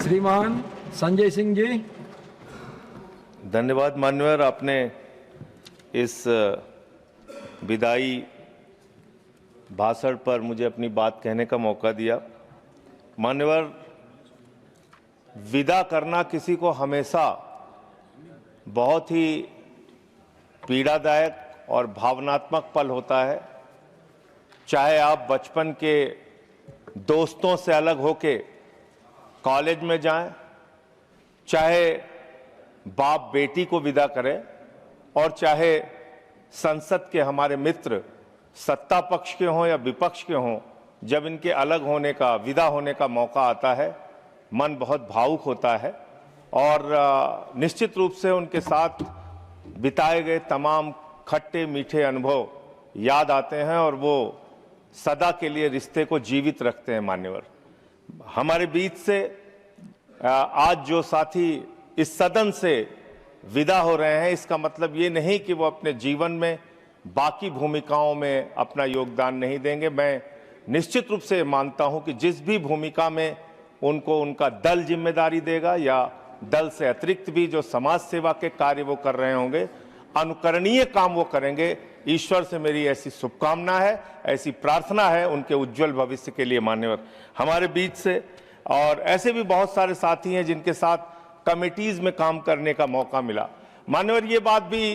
श्रीमान संजय सिंह जी। धन्यवाद मान्यवर, आपने इस विदाई भाषण पर मुझे अपनी बात कहने का मौका दिया। मान्यवर, विदा करना किसी को हमेशा बहुत ही पीड़ादायक और भावनात्मक पल होता है। चाहे आप बचपन के दोस्तों से अलग होके कॉलेज में जाएं, चाहे बाप बेटी को विदा करें, और चाहे संसद के हमारे मित्र सत्ता पक्ष के हों या विपक्ष के हों, जब इनके अलग होने का, विदा होने का मौका आता है, मन बहुत भावुक होता है और निश्चित रूप से उनके साथ बिताए गए तमाम खट्टे मीठे अनुभव याद आते हैं और वो सदा के लिए रिश्ते को जीवित रखते हैं। मान्यवर, हमारे बीच से आज जो साथी इस सदन से विदा हो रहे हैं, इसका मतलब ये नहीं कि वो अपने जीवन में बाकी भूमिकाओं में अपना योगदान नहीं देंगे। मैं निश्चित रूप से मानता हूं कि जिस भी भूमिका में उनको उनका दल जिम्मेदारी देगा या दल से अतिरिक्त भी जो समाज सेवा के कार्य वो कर रहे होंगे, अनुकरणीय काम वो करेंगे। ईश्वर से मेरी ऐसी शुभकामना है, ऐसी प्रार्थना है उनके उज्जवल भविष्य के लिए। मान्यवर, हमारे बीच से और ऐसे भी बहुत सारे साथी हैं जिनके साथ कमेटीज में काम करने का मौका मिला। मान्यवर, ये बात भी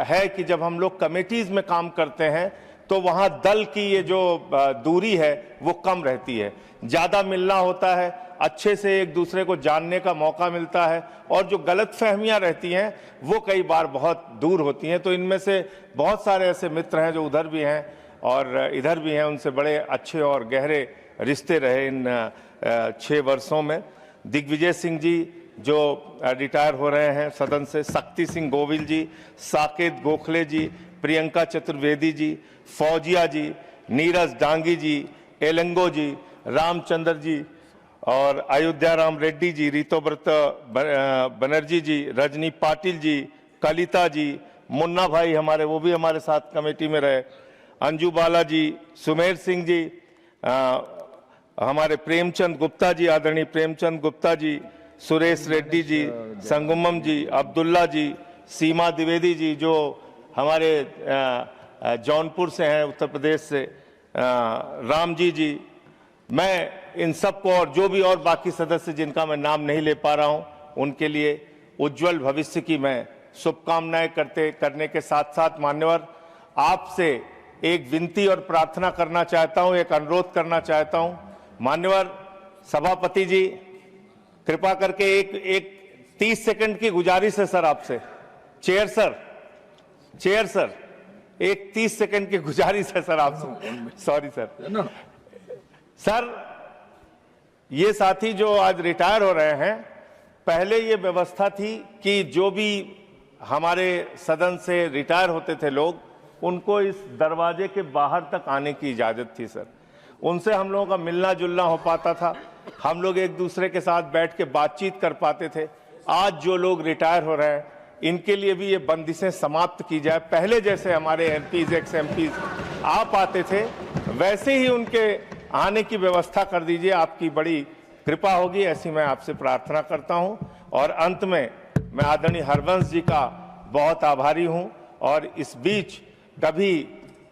है कि जब हम लोग कमेटीज में काम करते हैं तो वहां दल की ये जो दूरी है वो कम रहती है, ज्यादा मिलना होता है, अच्छे से एक दूसरे को जानने का मौका मिलता है और जो गलतफहमियां रहती हैं वो कई बार बहुत दूर होती हैं। तो इनमें से बहुत सारे ऐसे मित्र हैं जो उधर भी हैं और इधर भी हैं, उनसे बड़े अच्छे और गहरे रिश्ते रहे इन 6 वर्षों में। दिग्विजय सिंह जी जो रिटायर हो रहे हैं सदन से, शक्ति सिंह गोविल जी, साकेत गोखले जी, प्रियंका चतुर्वेदी जी, फौजिया जी, नीरज डांगी जी, एलंगो जी, रामचंद्र जी और अयोध्या राम रेड्डी जी, ऋतुव्रत बनर्जी जी, रजनी पाटिल जी, कलिता जी, मुन्ना भाई हमारे, वो भी हमारे साथ कमेटी में रहे, अंजू बाला जी, सुमेर सिंह जी, हमारे प्रेमचंद गुप्ता जी, आदरणीय प्रेमचंद गुप्ता जी, सुरेश रेड्डी जी, संगमम जी, अब्दुल्ला जी, सीमा द्विवेदी जी जो हमारे जौनपुर से हैं, उत्तर प्रदेश से, राम जी। मैं इन सबको और जो भी और बाकी सदस्य जिनका मैं नाम नहीं ले पा रहा हूं, उनके लिए उज्जवल भविष्य की मैं शुभकामनाएं करने के साथ साथ मान्यवर, आपसे एक विनती और प्रार्थना करना चाहता हूं, एक अनुरोध करना चाहता हूं। मान्यवर सभापति जी, कृपा करके एक 30 सेकंड की गुजारिश है सर आपसे। चेयर सर, एक 30 सेकंड की गुजारिश है सर आपसे। सॉरी सर, ये साथी जो आज रिटायर हो रहे हैं, पहले ये व्यवस्था थी कि जो भी हमारे सदन से रिटायर होते थे लोग, उनको इस दरवाजे के बाहर तक आने की इजाजत थी सर। उनसे हम लोगों का मिलना जुलना हो पाता था, हम लोग एक दूसरे के साथ बैठ के बातचीत कर पाते थे। आज जो लोग रिटायर हो रहे हैं, इनके लिए भी ये बंदिशें समाप्त की जाए। पहले जैसे हमारे एमपीज, एक्स एमपीज आ पाते थे, वैसे ही उनके आने की व्यवस्था कर दीजिए। आपकी बड़ी कृपा होगी, ऐसी मैं आपसे प्रार्थना करता हूं। और अंत में मैं आदरणीय हरवंश जी का बहुत आभारी हूं और इस बीच कभी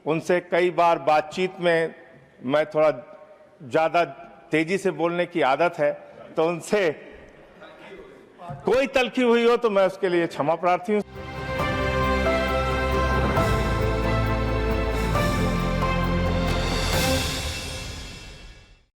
उनसे कई बार बातचीत में मैं थोड़ा ज़्यादा तेजी से बोलने की आदत है, तो उनसे कोई तलखी हुई हो तो मैं उसके लिए क्षमा प्रार्थी हूँ।